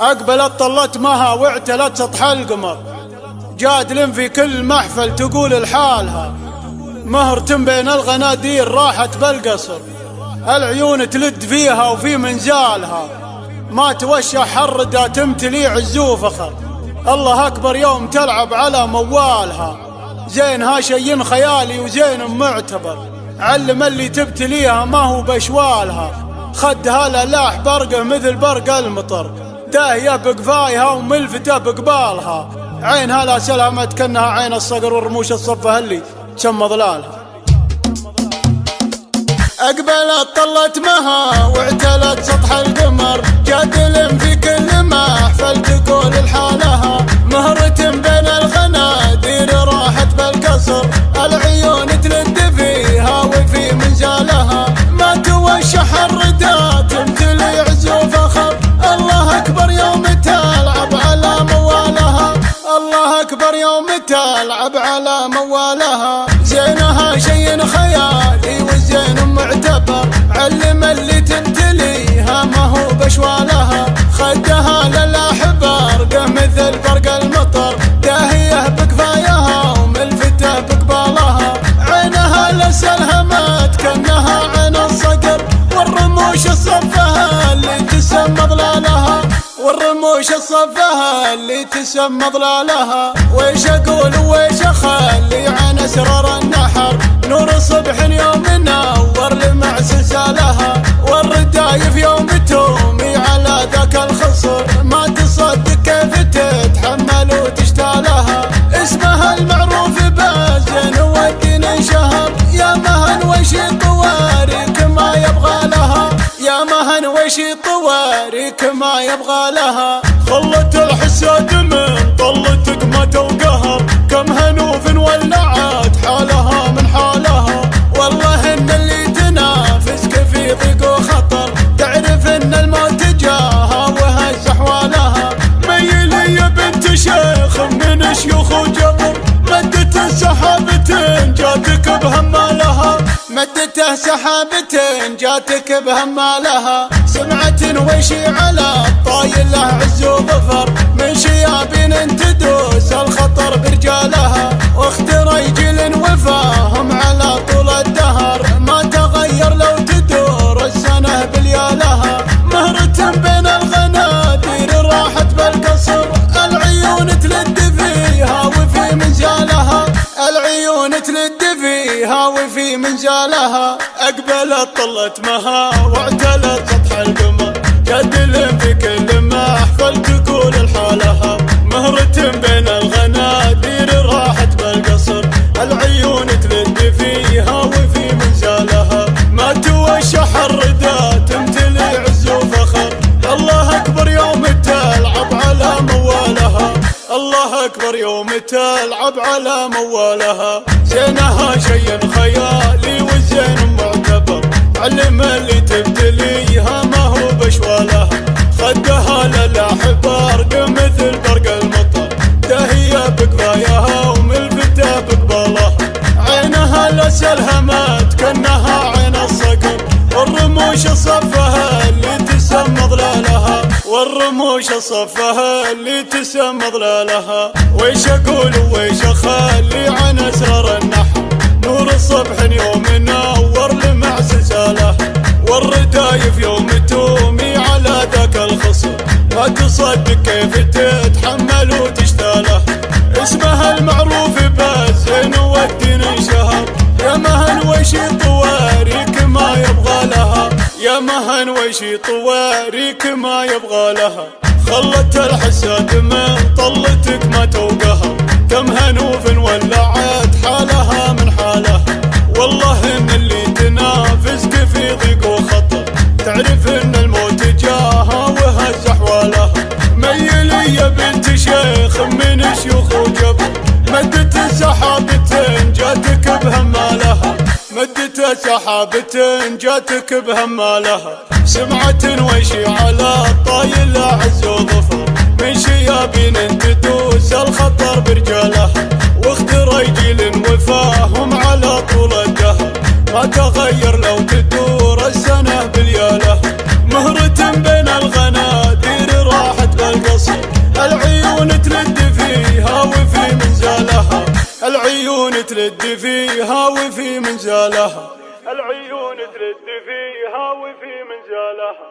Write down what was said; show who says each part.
Speaker 1: أقبلت طلت مها واعتلت سطح القمر، جادل في كل محفل تقول لحالها، مهرة بين الغنادير راحت بالقصر، العيون تلد فيها وفي منزالها، ما توشح الردى تمتلي عز وفخر، الله أكبر يوم تلعب على موالها، زينها شي خيالي وزين معتبر، علم اللي تبتليها ما هو بشوالها، خدها للاح برقه مثل برق المطر، داهية بقفايها وملفتة بقبالها، عينها لا سلامت كأنها عين الصقر والرموش الصفة اللي تسمى ظلالها. أقبلت طلت مها واعتلت سطح القمر، جادل في كل محفل تقول لحالها، مهرة بين الغنادير راحت بالقصر، العيون تلد فيها وفي منزالها، ما توشح الردى تمتلي عز وفخر، الله أكبر يوم تلعب على موالها، الله أكبر يوم تلعب على موالها، زينها شي خيالي والزين معتبر، علم اللي تمتليها ما هو بشوالها، خدها للاح برقه مثل برق المطر، داهية بكفايها وملفتة بقبالها، عينها لسلهمت كأنها عين الصقر، والرموش الصفها اللي تسمى ظلالها، والرموش الصفها اللي تسمى ظلالها، ويش أقول ويش أخلي عن أسرار النحر، نور الصبح يوم نور لمع سلسالها، والردايف يوم تومي على ذاك الخصر، ما تصدق كيف تتحمل وتشتالها، اسمها المعروف بالزين والدين انشهر، يا مهن وش طواريك ما يبغى لها، يا مهن وش طواريك ما يبغى لها، خلت الحساد من طلتك ما توقهر، كم هنوف ولعت حالها من حالها، والله ان اللي تنافسك في ضيق وخطر، تعرف ان الموت جاها وهز احوالها، ميلي يا بنت شيخ من شيوخ وجبر، مدته سحابة جاتك بهمالها، مدته سحابة جاتك بهمالها، سمعت ويشي على الطايل له عز وظفر، من شيابين تدوس الخطر برجالها، واخت رجل وفاهم على طول الدهر، ما تغير لو تدور السنة بليالها، مهرة بين الغنادير راحت بالقصر، العيون تلد فيها وفي منزالها، العيون تلد فيها وفي منزالها، أقبلت طلت مها واعتلت سطح القمر، جادل في كل محفل تقول لحالها، مهرة بين الغنادير راحت بالقصر، العيون تلد فيها وفي منزالها، ما توشح الردى تمتلي عز وفخر، الله أكبر يوم تلعب على موالها، الله أكبر يوم تلعب على موالها، زينها شي خيالي والزين معتبر، علم اللي تبتليها ما هو بشوالها، خدها للاح برق مثل برق المطر، داهية بكفايها وملفتة بقبالها، عينها لسلهمت كأنها عين الصقر، والرموش الصفها اللي تسمى ظلالها، والرموش الصفها اللي تسمى ظلالها، ويش أقول ويش أخلي عن أسرار النحر، نور الصبح يوم نور لمع سلسالها، والردايف يوم تومي على ذاك الخصر، ما تصدق كيف تتحمل وتشتاله، اسمها المعروف بالزين والدين انشهر، يا مهن وش طواريك ما يبغى لها، يا مهن وش طواريك ما يبغى لها، خلت الحساد من طلتك ما توقهر، كم هنوف ولعت حالها من حالها، والله ان اللي تنافسك في ضيق وخطر، تعرف ان الموت جاها وهز احوالها، ميلي يا بنت شيخ من شيوخ وجبر، مدة سحابة جاتك بهمالها، مدة سحابة جاتك بهمالها، سمعت ويشي على الطايل عز وظفر، من شيابين تدوس الخطر برجالها، واخت رجل وفاهم على طول الدهر، ما تغير لو تدور السنة بليالها، مهرة بين الغنادير راحت تلد فيها وفي منزلها،
Speaker 2: العيون تلد فيها وفي منزلها.